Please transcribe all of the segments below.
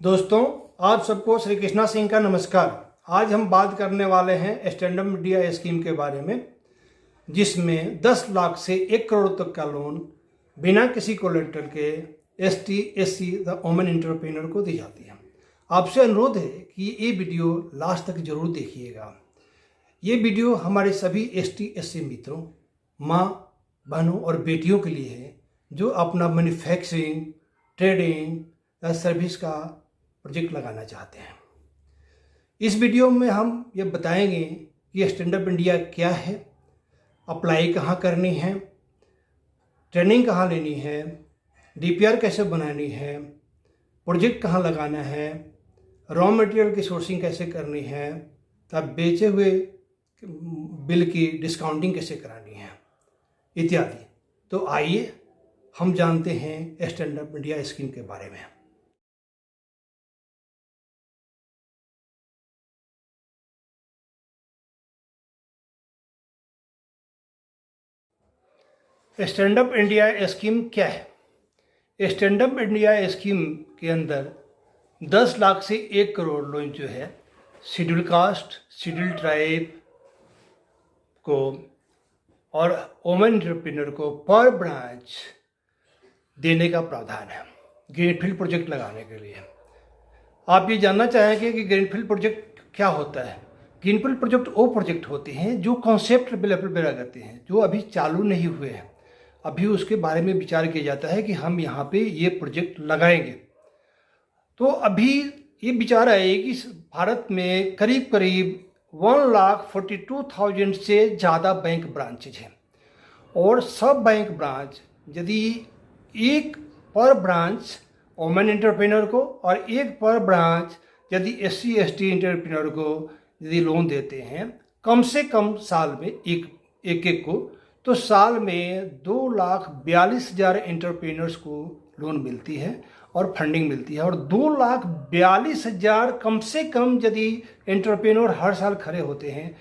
दोस्तों, आप सबको श्री कृष्णा सिंह का नमस्कार। आज हम बात करने वाले हैं स्टैंड अप इंडिया स्कीम के बारे में, जिसमें 10 लाख से 1 करोड़ तक का लोन बिना किसी कोलेटरल के ST, SC the women entrepreneur को दी जाती है। आपसे अनुरोध है कि ये वीडियो लास्ट तक जरूर देखिएगा। ये वीडियो हमारे सभी एसटी, एससी मित्रों, माँ, बहनों और बेटियों के लिए है जो अपना मैन्युफैक्चरिंग, ट्रेडिंग या सर्विस का प्रोजेक्ट लगाना चाहते हैं। इस वीडियो में हम ये बताएंगे कि स्टैंड अप इंडिया क्या है, अप्लाई कहाँ करनी है, ट्रेनिंग कहाँ लेनी है, डीपीआर कैसे बनानी है, प्रोजेक्ट कहाँ लगाना है, रॉ मटेरियल की सोर्सिंग कैसे करनी है, तब बेचे हुए बिल की डिस्काउंटिंग कैसे करानी है इत्यादि। तो आइए हम जानते हैं स्टैंड अप इंडिया स्कीम के बारे में। स्टैंड अप इंडिया स्कीम क्या है? स्टैंड अप इंडिया स्कीम के अंदर 10 लाख से 1 करोड़ लोन जो है शेड्यूल कास्ट, शेड्यूल ट्राइब को और वुमेन एंटरप्रेन्योर को पर ब्रांच देने का प्रावधान है ग्रीनफील्ड प्रोजेक्ट लगाने के लिए। आप ये जानना चाहेंगे कि ग्रीनफील्ड प्रोजेक्ट क्या होता है? ग्रीनफील्ड प्रोजेक्ट वो प्रोजेक्ट होते हैं जो कॉन्सेप्ट लेवल पर लगाते हैं, जो अभी चालू नहीं हुए हैं। अभी उसके बारे में विचार किया जाता है कि हम यहाँ पे ये प्रोजेक्ट लगाएंगे। तो अभी ये विचार है कि भारत में करीब करीब 1,42,000 से ज़्यादा बैंक ब्रांचेज हैं, और सब बैंक ब्रांच यदि एक पर ब्रांच वुमेन एंटरप्रेन्योर को और एक पर ब्रांच यदि SC ST एंटरप्रेन्योर को यदि लोन देते हैं, कम से कम साल में एक को, तो साल में 2,42,000 एंटरप्रेन्योर्स को लोन मिलती है और फंडिंग मिलती है। और 2,42,000 कम से कम यदि एंटरप्रेन्योर हर साल खड़े होते हैं,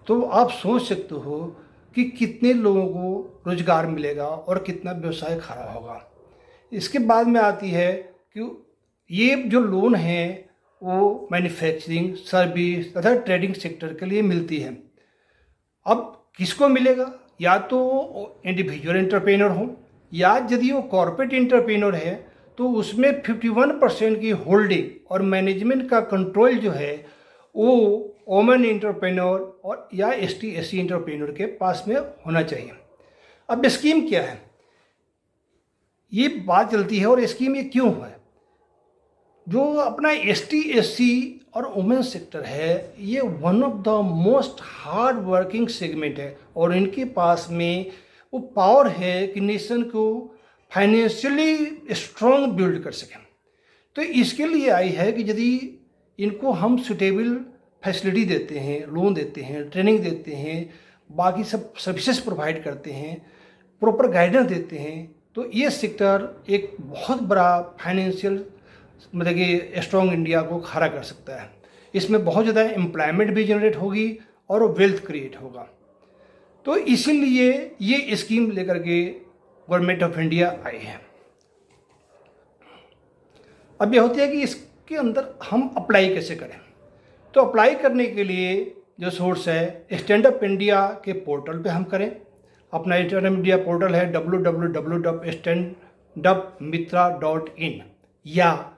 तो आप सोच सकते हो कि कितने लोगों को रोजगार मिलेगा और कितना व्यवसाय खड़ा होगा। इसके बाद में आती है कि ये जो लोन है वो मैन्युफैक्चरिंग, सर्विस तथा ट्रेडिंग सेक्टर के लिए मिलती है। अब किसको मिलेगा? या तो इंडिविजुअल एंटरप्रेन्योर हो, या यदि वो कॉर्पोरेट एंटरप्रेन्योर है तो उसमें 51% की होल्डिंग और मैनेजमेंट का कंट्रोल जो है वो वुमेन एंटरप्रेन्योर और या ST SC एंटरप्रेन्योर के पास में होना चाहिए। अब स्कीम क्या है, ये बात चलती है, और स्कीम ये क्यों है? जो अपना ST SC और वुमेन सेक्टर है, ये one of the most hard working segment है, और इनके पास में वो पावर है कि नेशन को फाइनेंशियली स्ट्रॉन्ग बिल्ड कर सकें। तो इसके लिए आई है कि यदि इनको हम सुटेबल फैसिलिटी देते हैं, लोन देते हैं, ट्रेनिंग देते हैं, बाकी सब सर्विसेज प्रोवाइड करते हैं, प्रॉपर गाइडेंस देते हैं, तो ये सेक्टर एक बहुत बड़ा फाइनेंशियल मतलब कि स्ट्रॉन्ग इंडिया को खड़ा कर सकता है। इसमें बहुत ज़्यादा एम्प्लॉयमेंट भी जनरेट होगी और वेल्थ क्रिएट होगा। तो इसीलिए ये स्कीम लेकर के गवर्नमेंट ऑफ इंडिया आई है। अब यह होती है कि इसके अंदर हम अप्लाई कैसे करें। तो अप्लाई करने के लिए जो सोर्स है, स्टैंड अप इंडिया के पोर्टल पे हम करें। अपना स्टैंड अप इंडिया पोर्टल है www.standupmitra.in, या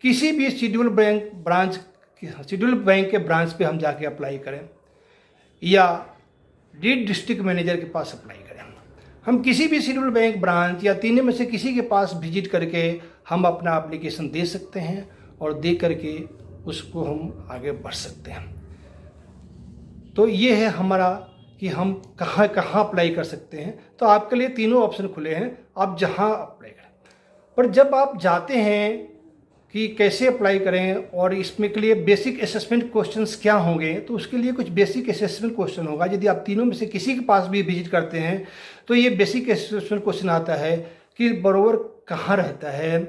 किसी भी शेड्यूल बैंक के ब्रांच पे हम जाके अप्लाई करें, या डिस्ट्रिक्ट मैनेजर के पास अप्लाई करें। हम किसी भी शेड्यूल बैंक ब्रांच या तीनों में से किसी के पास विजिट करके हम अपना एप्लीकेशन दे सकते हैं, और दे करके उसको हम आगे बढ़ सकते हैं। तो ये है हमारा कि हम कहाँ कहाँ अप्लाई कर सकते हैं। तो आपके लिए तीनों ऑप्शन खुले हैं, आप जहाँ अप्लाई करें। पर जब आप जाते हैं कि कैसे अप्लाई करें और इसमें के लिए बेसिक असेसमेंट क्वेश्चंस क्या होंगे, तो उसके लिए कुछ बेसिक असेसमेंट क्वेश्चन होगा। यदि आप तीनों में से किसी के पास भी विजिट करते हैं तो ये बेसिक असेसमेंट क्वेश्चन आता है कि बरोबर कहाँ रहता है,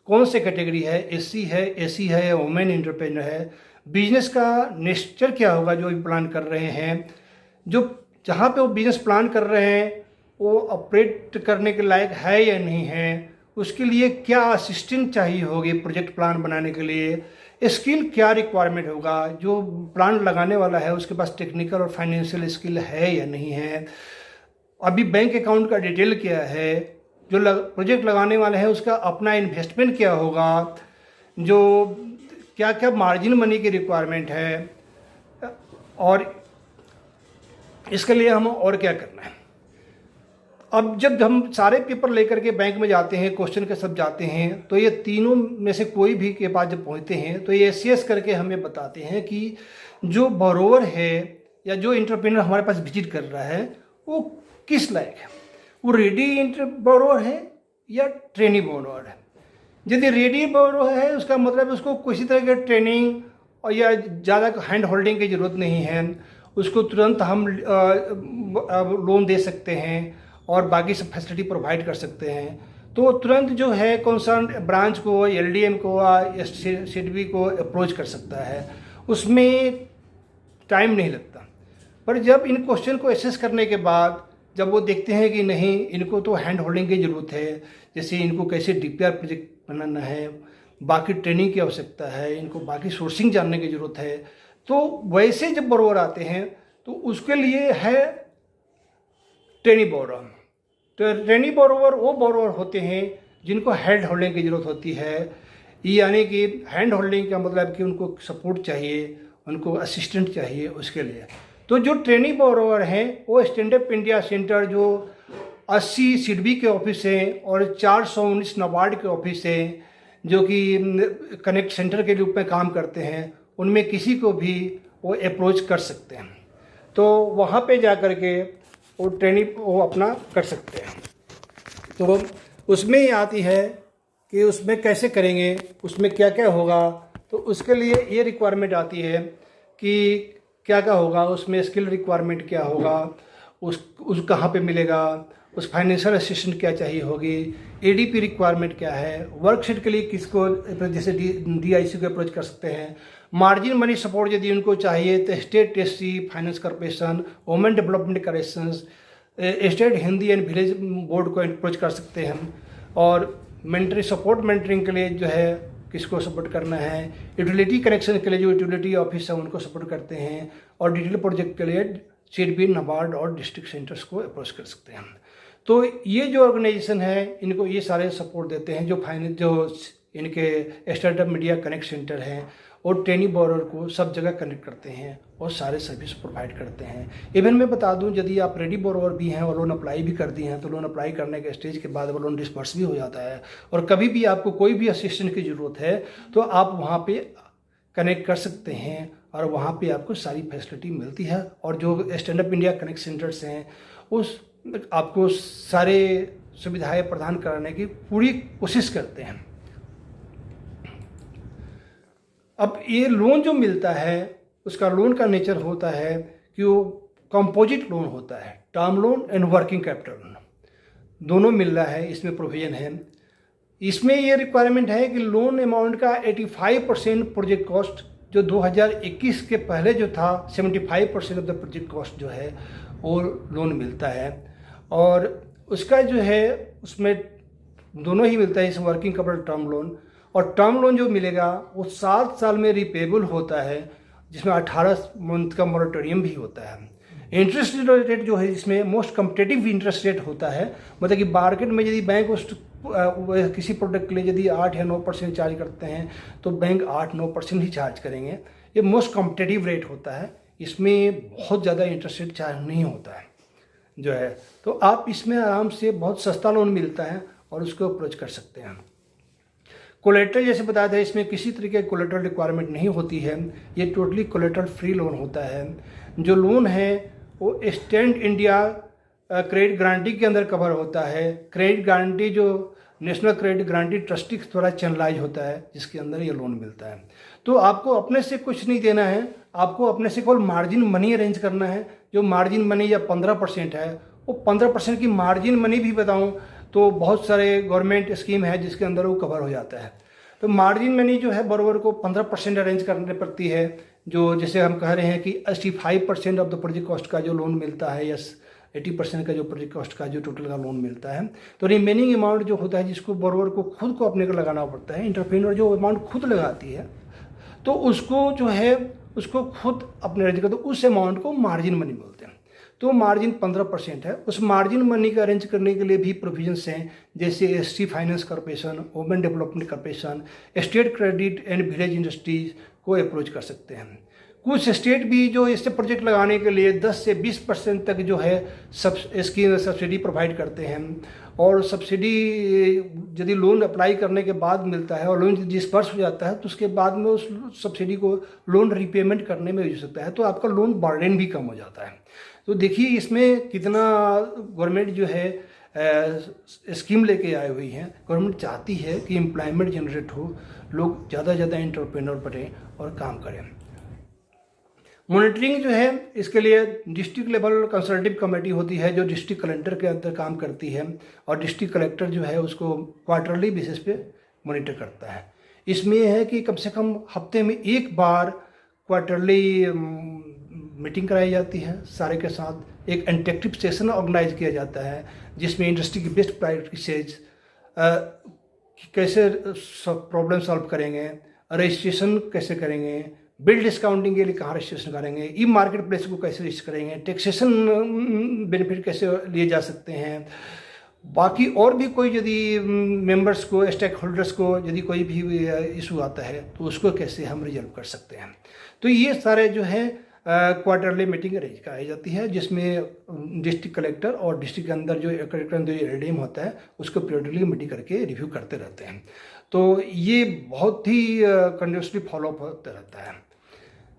कौन से कैटेगरी है, SC है, SC है, वुमेन एंटरप्रेन्योर है, बिजनेस का नेचर क्या होगा जो भी प्लान कर रहे हैं, जो जहाँ पे वो बिजनेस प्लान कर रहे हैं वो ऑपरेट करने के लायक है या नहीं है, उसके लिए क्या असिस्टेंट चाहिए होगी प्रोजेक्ट प्लान बनाने के लिए, स्किल क्या रिक्वायरमेंट होगा, जो प्लान लगाने वाला है उसके पास टेक्निकल और फाइनेंशियल स्किल है या नहीं है, अभी बैंक अकाउंट का डिटेल क्या है, जो प्रोजेक्ट लगाने वाले हैं उसका अपना इन्वेस्टमेंट क्या होगा, जो क्या क्या मार्जिन मनी की रिक्वायरमेंट है, और इसके लिए हम और क्या करना है। अब जब हम सारे पेपर लेकर के बैंक में जाते हैं, क्वेश्चन के सब जाते हैं, तो ये तीनों में से कोई भी के पास जब पहुंचते हैं तो ये एसीएस करके हमें बताते हैं कि जो बोरोवर है या जो एंटरप्रेन्योर हमारे पास विजिट कर रहा है वो किस लायक है, वो रेडी बोरोवर है या ट्रेनी बोरोवर है। यदि रेडी बोरोवर है उसका मतलब उसको किसी तरह की ट्रेनिंग और या ज़्यादा हैंड होल्डिंग की ज़रूरत नहीं है, उसको तुरंत हम लोन दे सकते हैं और बाकी सब फैसिलिटी प्रोवाइड कर सकते हैं। तो तुरंत जो है कंसर्न ब्रांच को, एलडीएम को या सीडबी को अप्रोच कर सकता है, उसमें टाइम नहीं लगता। पर जब इन क्वेश्चन को एसेस करने के बाद जब वो देखते हैं कि नहीं, इनको तो हैंड होल्डिंग की ज़रूरत है, जैसे इनको कैसे डीपीआर प्रोजेक्ट बनाना है, बाकी ट्रेनिंग की आवश्यकता है, इनको बाकी सोर्सिंग जानने की ज़रूरत है, तो वैसे जब बोरोवर आते हैं तो उसके लिए है ट्रेनी बोरोवर। तो ट्रेनी बोरोवर वो बोरोवर होते हैं जिनको हैंड होल्डिंग की ज़रूरत होती है, यानी कि हैंड होल्डिंग का मतलब कि उनको सपोर्ट चाहिए, उनको असिस्टेंट चाहिए उसके लिए। तो जो ट्रेनी बोरोवर हैं वो स्टैंड अप इंडिया सेंटर जो 80 सिडबी के ऑफिस हैं और 419 नाबार्ड के ऑफिस हैं जो कि कनेक्ट सेंटर के रूप में काम करते हैं, उनमें किसी को भी वो अप्रोच कर सकते हैं। तो वहाँ पे जा कर के वो ट्रेनिंग वो अपना कर सकते हैं। तो उसमें ही आती है कि उसमें कैसे करेंगे, उसमें क्या क्या होगा। तो उसके लिए ये रिक्वायरमेंट आती है कि क्या क्या होगा, उसमें स्किल रिक्वायरमेंट क्या होगा, उस कहाँ पे मिलेगा, उस फाइनेंशियल असिस्टेंट क्या चाहिए होगी, एडीपी रिक्वायरमेंट क्या है, वर्कशीट के लिए किसको जैसे डीआईसी को अप्रोच कर सकते हैं, मार्जिन मनी सपोर्ट यदि उनको चाहिए तो state tasty finance corporation, women development corrections, state Hindi and village board को अप्रोच कर सकते हैं। और मेंटरी सपोर्ट मेंटरिंग के लिए जो है किसको सपोर्ट करना है, यूटिलिटी कनेक्शन के लिए जो यूटिलिटी ऑफिस है उनको सपोर्ट करते हैं, और डिटेल प्रोजेक्ट के लिए सीडबी, नाबार्ड और डिस्ट्रिक्ट सेंटर्स को अप्रोच कर सकते हैं। तो ये जो ऑर्गेनाइजेशन है इनको ये सारे सपोर्ट देते हैं, जो इनके स्टार्टअप मीडिया कनेक्ट सेंटर हैं और ट्रेनी बोरोवर को सब जगह कनेक्ट करते हैं और सारे सर्विस प्रोवाइड करते हैं। इवन मैं बता दूं, यदि आप रेडी बोरोवर भी हैं और लोन अप्लाई भी कर दिए हैं तो लोन अप्लाई करने के स्टेज के बाद वो लोन डिस्पर्स भी हो जाता है, और कभी भी आपको कोई भी असिस्टेंट की ज़रूरत है तो आप वहाँ पे कनेक्ट कर सकते हैं और वहाँ पे आपको सारी फैसिलिटी मिलती है। और जो stand up India connect centres हैं उस आपको सारे सुविधाएं प्रदान कराने की पूरी कोशिश करते हैं। अब ये लोन जो मिलता है उसका लोन का नेचर होता है कि वो कंपोजिट लोन होता है, term loan and working capital loan दोनों मिल रहा है, इसमें प्रोविजन है। इसमें ये रिक्वायरमेंट है कि लोन अमाउंट का 85% प्रोजेक्ट कॉस्ट जो 2021 के पहले जो था 75% ऑफ द प्रोजेक्ट कॉस्ट जो है वो लोन मिलता है। और उसका जो है उसमें दोनों ही मिलता है, इस वर्किंग कैपिटल टर्म लोन। और टर्म लोन जो मिलेगा वो 7 साल में रिपेबल होता है, जिसमें 18 मंथ का मोरेटोरियम भी होता है। इंटरेस्ट रेट जो है इसमें मोस्ट कम्पिटेटिव इंटरेस्ट रेट होता है, मतलब कि मार्केट में यदि बैंक किसी प्रोडक्ट के लिए यदि 8 या 9% चार्ज करते हैं तो बैंक 8-9% ही चार्ज करेंगे। ये मोस्ट कम्पिटेटिव रेट होता है, इसमें बहुत ज़्यादा इंटरेस्ट रेट चार्ज नहीं होता है जो है। तो आप इसमें आराम से बहुत सस्ता लोन मिलता है और उसको अप्रोच कर सकते हैं। कोलेट्रल जैसे बताया था, इसमें किसी तरीके की कोलेट्रल रिक्वायरमेंट नहीं होती है, ये टोटली कोलेट्रल फ्री लोन होता है। जो लोन है वो स्टैंड इंडिया क्रेडिट गारंटी के अंदर कवर होता है। क्रेडिट गारंटी जो नेशनल क्रेडिट गारंटी ट्रस्टी के द्वारा चैनलाइज होता है, जिसके अंदर ये लोन मिलता है। तो आपको अपने से कुछ नहीं देना है, आपको अपने से केवल मार्जिन मनी अरेंज करना है। जो मार्जिन मनी या 15% है, वो 15% की मार्जिन मनी भी बताऊं तो बहुत सारे गवर्नमेंट स्कीम है जिसके अंदर वो कवर हो जाता है। तो मार्जिन मनी जो है बोरोवर को 15% अरेंज करने पड़ती है, जो जैसे हम कह रहे हैं कि 85% ऑफ द प्रोजेक्ट कॉस्ट का जो लोन मिलता है या 80% का जो प्रोजेक्ट कॉस्ट का जो टोटल का लोन मिलता है। तो रिमेनिंग अमाउंट जो होता है जिसको बोरोवर को खुद को अपने को लगाना पड़ता है, एंटरप्रेन्योर जो अमाउंट खुद लगाती है तो उसको जो है उसको खुद अपने अरेंज करते, तो उस अमाउंट को मार्जिन मनी बोलते हैं। तो मार्जिन 15% है। उस मार्जिन मनी का अरेंज करने के लिए भी प्रोविजंस हैं, जैसे ST finance corporation, women development corporation, state credit and village industries को अप्रोच कर सकते हैं। कुछ स्टेट भी जो इससे प्रोजेक्ट लगाने के लिए 10 से 20% तक जो है इसकी सब्सिडी प्रोवाइड करते हैं। और सब्सिडी यदि लोन अप्लाई करने के बाद मिलता है और लोन डिस्पर्स हो जाता है तो उसके बाद में उस सब्सिडी को लोन रिपेमेंट करने में यूज हो सकता है, तो आपका लोन बर्डन भी कम हो जाता है। तो देखिए इसमें कितना गवर्नमेंट जो है स्कीम लेके आई हुई है। गवर्नमेंट चाहती है कि एम्प्लॉयमेंट जनरेट हो, लोग ज़्यादा ज़्यादा एंटरप्रेन्योर बने और काम करें। मॉनिटरिंग जो है इसके लिए डिस्ट्रिक्ट लेवल कंसल्टेटिव कमेटी होती है जो डिस्ट्रिक्ट कलेक्टर के अंदर काम करती है, और डिस्ट्रिक्ट कलेक्टर जो है उसको क्वार्टरली बेसिस पे मॉनिटर करता है। इसमें यह है कि कम से कम हफ्ते में एक बार क्वार्टरली मीटिंग कराई जाती है सारे के साथ। एक इंटरेक्टिव सेशन ऑर्गेनाइज किया जाता है जिसमें इंडस्ट्री की बेस्ट प्रैक्टिसेज कैसे प्रॉब्लम सॉल्व करेंगे, रजिस्ट्रेशन कैसे करेंगे, बिल डिस्काउंटिंग के लिए कहाँ रजिस्ट्रेशन करेंगे, ई मार्केट प्लेस को कैसे रजिस्टर करेंगे, टैक्सेशन बेनिफिट कैसे लिए जा सकते हैं, बाकी और भी कोई यदि मेंबर्स को, स्टेक होल्डर्स को यदि कोई भी इशू आता है तो उसको कैसे हम रिजॉल्व कर सकते हैं। तो ये सारे जो है क्वार्टरली मीटिंग अरेंज कराई जाती है जिसमें डिस्ट्रिक्ट कलेक्टर और डिस्ट्रिक्ट के अंदर जो कलेक्टर जो एलडीएम होता है उसको पीरियडली मीटिंग करके रिव्यू करते रहते हैं। तो ये बहुत ही कंटिन्यूसली फॉलोअप होता रहता है।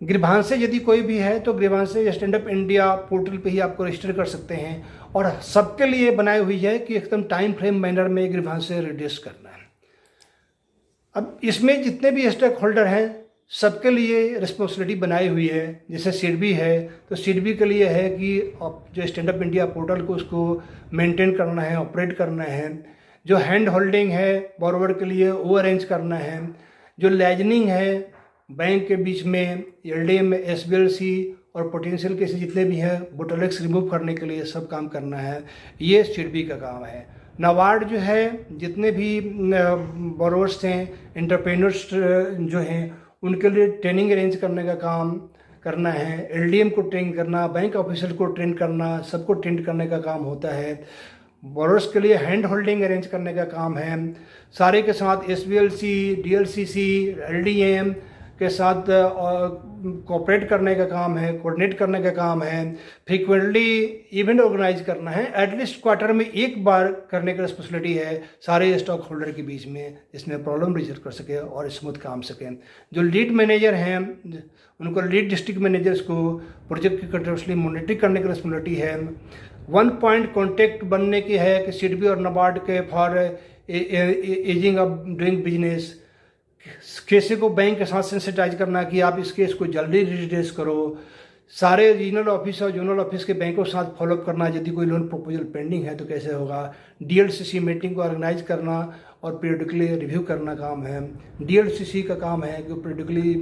ग्रीवांसेज यदि कोई भी है तो grievances stand up India portal पे ही आपको रजिस्टर कर सकते हैं, और सबके लिए बनाई हुई है कि एकदम टाइम फ्रेम मैनर में ग्रीवांसेज रिड्यूस करना है। अब इसमें जितने भी स्टेक होल्डर हैं सबके लिए रिस्पॉन्सिबिलिटी बनाई हुई है। जैसे सिडबी है तो सिडबी के लिए है कि जो स्टैंड अप इंडिया पोर्टल को उसको मेंटेन करना है, ऑपरेट करना है। जो हैंड होल्डिंग है बोरोवर के लिए वो अरेंज करना है। जो लेजनिंग है बैंक के बीच में, एलडीएम, एसबीएलसी और पोटेंशियल केसेस जितने भी हैं बोटलनेक्स रिमूव करने के लिए सब काम करना है, ये सिडबी का काम है। नाबार्ड जो है जितने भी बोरोवर्स हैं, एंटरप्रेन्योर्स जो हैं उनके लिए ट्रेनिंग अरेंज करने का काम करना है। एलडीएम को ट्रेन करना, बैंक ऑफिसर को ट्रेन करना, सबको ट्रेन करने का काम होता है। बोरोवर्स के लिए हैंड होल्डिंग अरेंज करने का काम है। सारे के साथ एसबीएलसी, डीएलसीसी, एलडीएम के साथ कोऑपरेट करने का काम है, कोऑर्डिनेट करने का काम है। फ्रीक्वेंटली इवेंट ऑर्गेनाइज करना है, एटलीस्ट क्वार्टर में एक बार करने की रिस्पॉन्सिबिलिटी है सारे स्टॉक होल्डर के बीच में, इसमें प्रॉब्लम रिजल्व कर सके और स्मूथ काम सके। जो लीड मैनेजर हैं उनको, लीड डिस्ट्रिक्ट मैनेजर्स को प्रोजेक्ट की कंटिन्यूसली मॉनिटरिंग करने की रिस्पॉन्सिबिलिटी है। 1 पॉइंट कॉन्टेक्ट बनने की है कि सिडबी और नाबार्ड के for ageing of doing business. केसे को बैंक के साथ सेंसिटाइज करना कि आप इस केस को जल्दी रिड्यूस करो। सारे रीजनल ऑफिस और जोनल ऑफिस के बैंकों के साथ फॉलोअप करना, यदि कोई लोन प्रपोजल पेंडिंग है तो कैसे होगा। डीएलसीसी मीटिंग को ऑर्गेनाइज करना और पीरियडिकली रिव्यू करना काम है। डीएलसीसी का काम है कि पीरियडिकली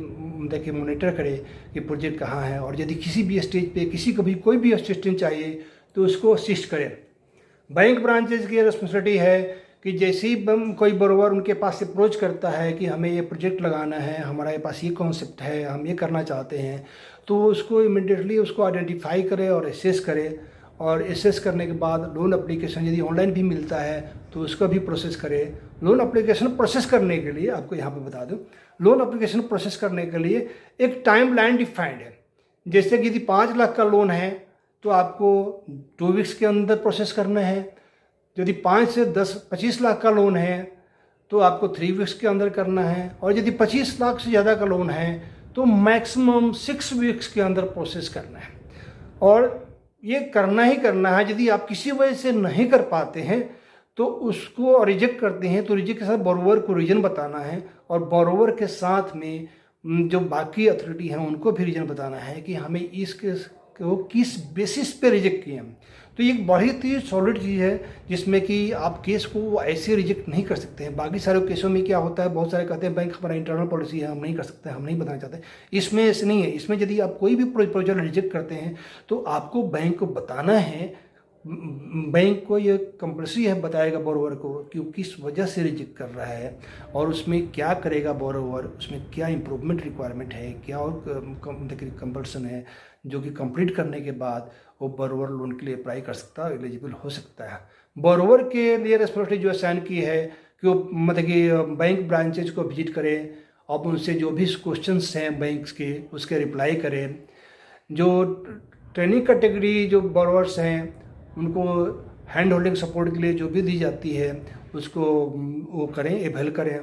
देखिए मॉनिटर करे कि प्रोजेक्ट कहाँ है, और यदि किसी भी स्टेज पे किसी को भी कोई भी असिस्टेंस चाहिए तो उसको असिस्ट करें। बैंक ब्रांचेज की रिस्पॉन्सिबिलिटी है कि जैसे ही कोई बोरोवर उनके पास से अप्रोच करता है कि हमें ये प्रोजेक्ट लगाना है, हमारे पास ये कॉन्सेप्ट है, हम ये करना चाहते हैं, तो उसको इमिडिएटली उसको आइडेंटिफाई करे और एसेस करे, और एसेस करने के बाद लोन एप्लीकेशन यदि ऑनलाइन भी मिलता है तो उसका भी प्रोसेस करे। लोन एप्लीकेशन प्रोसेस करने के लिए आपको यहाँ पे बता दूँ, लोन एप्लीकेशन प्रोसेस करने के लिए एक टाइम लाइन डिफाइंड है। जैसे कि यदि 5 लाख का लोन है तो आपको 2 वीक्स के अंदर प्रोसेस करना है। यदि 5 से 10-25 लाख का लोन है तो आपको 3 वीक्स के अंदर करना है, और यदि 25 लाख से ज़्यादा का लोन है तो मैक्सिमम 6 वीक्स के अंदर प्रोसेस करना है। और ये करना ही करना है। यदि आप किसी वजह से नहीं कर पाते हैं तो उसको रिजेक्ट करते हैं तो रिजेक्ट के साथ बोरोवर को रीजन बताना है, और बोरोवर के साथ में जो बाकी अथॉरिटी हैं उनको भी रीजन बताना है कि हमें इस केस को किस बेसिस पे रिजेक्ट किए हैं। तो ये एक बहुत ही सॉलिड चीज़ है जिसमें कि आप केस को ऐसे रिजेक्ट नहीं कर सकते हैं। बाकी सारे केसों में क्या होता है, बहुत सारे कहते हैं बैंक हमारा इंटरनल पॉलिसी है, हम नहीं कर सकते, हम नहीं बताना चाहते। इसमें ऐसे नहीं है। इसमें यदि आप कोई भी प्रोपोजल रिजेक्ट करते हैं तो आपको बैंक को बताना है बैंक को ये कंपल्सरी है बताएगा बोरोवर को कि वो किस वजह से रिजेक्ट कर रहा है और उसमें क्या करेगा बोरोवर, उसमें क्या इम्प्रूवमेंट रिक्वायरमेंट है, क्या और कंपल्सन है, जो कि कंप्लीट करने के बाद वो बोरोवर लोन के लिए अप्लाई कर सकता है, एलिजिबल हो सकता है। बोरोवर के लिए रिस्पॉन्सिबिलिटी जो असाइन की है कि वो मतलब कि बैंक ब्रांचेज को विजिट करें और उनसे जो भी क्वेश्चंस हैं बैंक्स के उसके रिप्लाई करें। जो ट्रेनिंग कैटेगरी जो बोरोवर्स हैं उनको हैंड होल्डिंग सपोर्ट के लिए जो भी दी जाती है उसको वो करें, एवेल करें।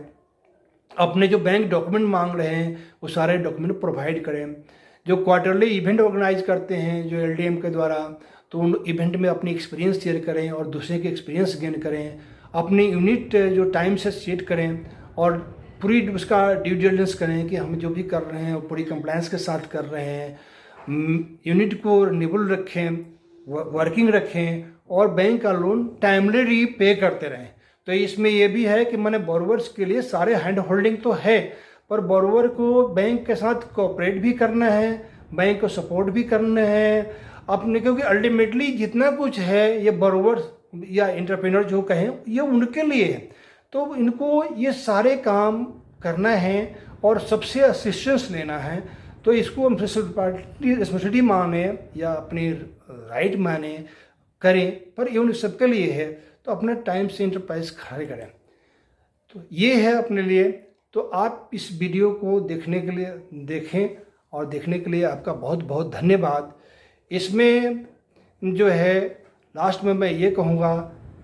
अपने जो बैंक डॉक्यूमेंट मांग रहे हैं वो सारे डॉक्यूमेंट प्रोवाइड करें। जो क्वार्टरली इवेंट ऑर्गेनाइज करते हैं जो LDM के द्वारा, तो उन इवेंट में अपनी एक्सपीरियंस शेयर करें और दूसरे के एक्सपीरियंस गेन करें। अपनी यूनिट जो टाइम से सेट करें और पूरी उसका ड्यू डिलिजेंस करें कि हम जो भी कर रहे हैं वो पूरी कंप्लायंस के साथ कर रहे हैं। यूनिट को रिन्यूएबल रखें, वर्किंग रखें और बैंक का लोन टाइमली रीपे करते रहें। तो इसमें ये भी है कि मैंने बोरोवर्स के लिए सारे हैंड होल्डिंग तो है, पर बोरोवर को बैंक के साथ कोऑपरेट भी करना है, बैंक को सपोर्ट भी करना है अपने, क्योंकि अल्टीमेटली जितना कुछ है ये बोरोवर या एंटरप्रेन्योर जो कहें ये उनके लिए है। तो इनको ये सारे काम करना है और सबसे असिस्टेंस लेना है। तो इसको हम रिस्पॉन्सिबिलिटी माने या अपनी राइट माने करें, पर ये उन सबके लिए है। तो अपने टाइम से इंटरप्राइज खड़े करें। तो ये है अपने लिए। तो आप इस वीडियो को देखने के लिए देखें और देखने के लिए आपका बहुत बहुत धन्यवाद। इसमें जो है लास्ट में मैं ये कहूँगा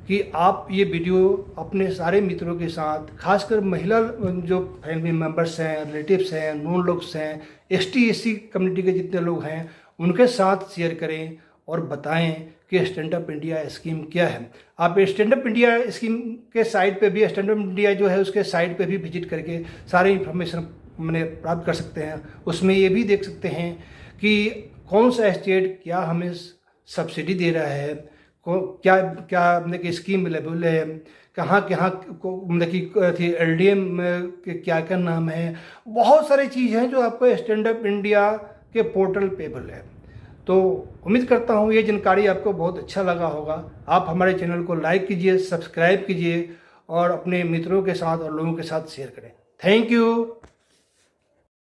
कि आप ये वीडियो अपने सारे मित्रों के साथ, खासकर महिला जो फैमिली मेम्बर्स हैं, रिलेटिव्स हैं, नॉन लोग्स हैं, ST SC कम्युनिटी के जितने लोग हैं उनके साथ शेयर करें और बताएं कि स्टैंड अप इंडिया स्कीम क्या है। आप स्टैंड अप इंडिया स्कीम के साइट पे भी, स्टैंड अप इंडिया जो है उसके साइट पे भी विजिट करके सारे इन्फॉर्मेशन मैंने प्राप्त कर सकते हैं। उसमें ये भी देख सकते हैं कि कौन सा स्टेट क्या हमें सब्सिडी दे रहा है, क्या क्या मतलब कि स्कीम अवेलेबल है, कहाँ को मतलब कि LDM के क्या क्या नाम है। बहुत सारी चीज़ हैं जो आपको स्टैंड अप इंडिया के पोर्टल पे अवेलेबल है। तो उम्मीद करता हूँ ये जानकारी आपको बहुत अच्छा लगा होगा। आप हमारे चैनल को लाइक कीजिए, सब्सक्राइब कीजिए और अपने मित्रों के साथ और लोगों के साथ शेयर करें। Thank you.